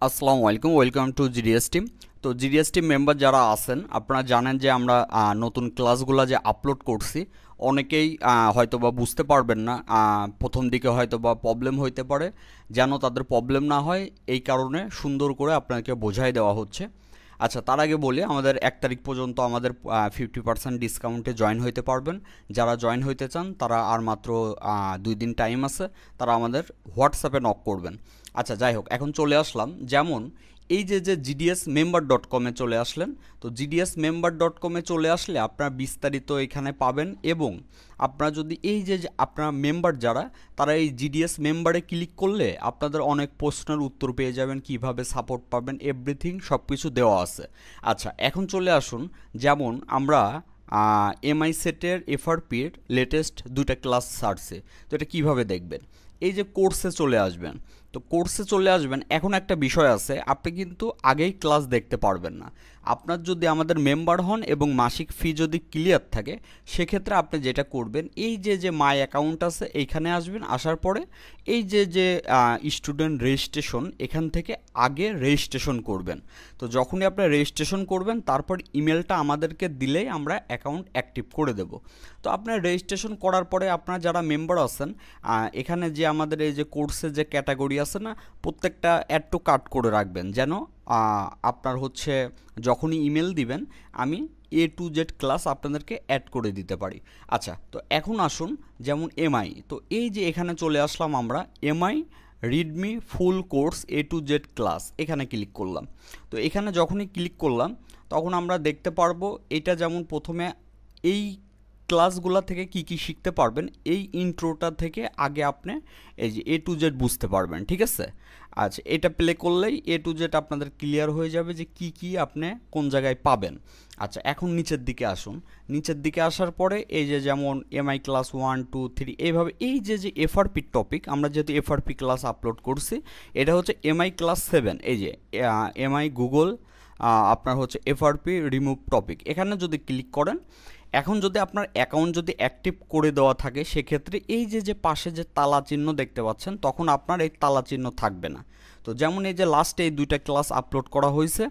আসসালামু আলাইকুম, welcome to GDS team. তো জিডিএস টিম মেম্বার যারা আছেন আপনারা জানেন যে আমরা নতুন ক্লাসগুলো যে আপলোড করছি অনেকেই হয়তোবা বুঝতে পারবেন না, প্রথম দিকে হয়তোবা প্রবলেম হইতে পারে। যেন তাদের প্রবলেম না হয় এই কারণে সুন্দর করে আপনাকে বোঝাই দেওয়া হচ্ছে। আচ্ছা, তার আগে বলি আমাদের 1 তারিখ পর্যন্ত আমাদের 50% ডিসকাউন্টে জয়েন হইতে পারবেন। যারা জয়েন হইতে চান তারা আর মাত্র 2 দিন টাইম আছে, তারা আমাদের হোয়াটসঅ্যাপে নক করবেন। আচ্ছা, যাই হোক, এখন চলে আসলাম যেমন এই যে জিডিএস মেম্বার ডট কমে চলে আসলেন। তো জিডিএস মেম্বার ডট কমে চলে আসলে আপনারা বিস্তারিত এখানে পাবেন, এবং আপনারা যদি এই যে আপনারা মেম্বার যারা তারা এই জিডিএস মেম্বারে ক্লিক করলে আপনাদের অনেক প্রশ্নের উত্তর পেয়ে যাবেন, কিভাবে সাপোর্ট পাবেন, এভরিথিং সব কিছু দেওয়া আছে। আচ্ছা, এখন চলে আসুন যেমন আমরা এমআই সেটের এফআরপির লেটেস্ট 2টা ক্লাস ছাড়ছে। তো এটা কীভাবে দেখবেন, এই যে কোর্সে চলে আসবেন। তো কোর্সে চলে আসবেন, এখন একটা বিষয় আছে, আপনি কিন্তু আগেই ক্লাস দেখতে পারবেন না। আপনার যদি আমাদের মেম্বার হন এবং মাসিক ফি যদি ক্লিয়ার থাকে, সেক্ষেত্রে আপনি যেটা করবেন, এই যে মাই অ্যাকাউন্ট আছে এইখানে আসবেন। আসার পরে এই যে স্টুডেন্ট রেজিস্ট্রেশন, এখান থেকে আগে রেজিস্ট্রেশন করবেন। তো যখনই আপনি রেজিস্ট্রেশন করবেন তারপর ইমেলটা আমাদেরকে দিলেই আমরা অ্যাকাউন্ট অ্যাক্টিভ করে দেব। তো আপনার রেজিস্ট্রেশন করার পরে আপনারা যারা মেম্বার আছেন, এখানে যে আমাদের এই যে কোর্সে যে ক্যাটাগরি আছে না, প্রত্যেকটা অ্যাড টু কার্ট করে রাখবেন, যেন আপনার হচ্ছে যখনই ইমেল দিবেন আমি A to Z ক্লাস আপনাদেরকে অ্যাড করে দিতে পারি। আচ্ছা, তো এখন আসুন যেমন এমআই। তো এই যে এখানে চলে আসলাম আমরা MI Redmi full course A to Z class, এখানে ক্লিক করলাম। তো এখানে যখনই ক্লিক করলাম তখন আমরা দেখতে পারবো এটা যেমন প্রথমে এই ক্লাসগুলা থেকে কি কি শিখতে পারবেন, এই ইন্ট্রোটা থেকে আগে আপনি এই যে A to Z বুঝতে পারবেন, ঠিক আছে। আচ্ছা, এটা প্লে করলেই A to Z আপনাদের ক্লিয়ার হয়ে যাবে যে কি কি আপনি কোন জায়গায় পাবেন। আচ্ছা, এখন নিচের দিকে আসুন। নিচের দিকে আসার পরে এই যে যেমন এমআই ক্লাস 1 2 3 এইভাবে এই যে এফআরপি টপিক, আমরা যেহেতু এফআরপি ক্লাস আপলোড করছি, এটা হচ্ছে এমআই ক্লাস 7। এই যে এমআই গুগল আপনার হচ্ছে এফআরপি রিমুভ টপিক, এখানে যদি ক্লিক করেন, এখন যদি আপনার অ্যাকাউন্ট যদি অ্যাক্টিভ করে দেওয়া থাকে, সেক্ষেত্রে এই যে পাশে যে তালা চিহ্ন দেখতে পাচ্ছেন, তখন আপনার এই তালা চিহ্ন থাকবে না। তো যেমন এই যে লাস্টে এই 2টা ক্লাস আপলোড করা হয়েছে,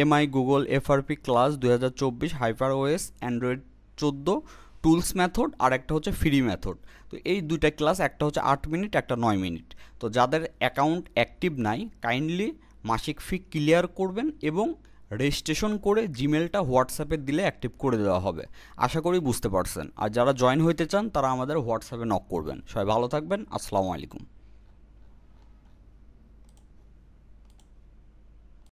MI Google FRP class 2024 hyper OS Android 14 tools method, আর একটা হচ্ছে ফ্রি মেথড। তো এই 2টা ক্লাস, একটা হচ্ছে 8 মিনিট, একটা 9 মিনিট। তো যাদের অ্যাকাউন্ট অ্যাক্টিভ নাই, কাইন্ডলি মাসিক ফি ক্লিয়ার করবেন এবং রেজিস্ট্রেশন করে জিমেলটা হোয়াটসঅ্যাপে দিলে অ্যাক্টিভ করে দেওয়া হবে। আশা করি বুঝতে পারছেন। আর যারা জয়েন হইতে চান তারা আমাদের হোয়াটসঅ্যাপে নক করবেন। সবাই ভালো থাকবেন। আসসালামু আলাইকুম।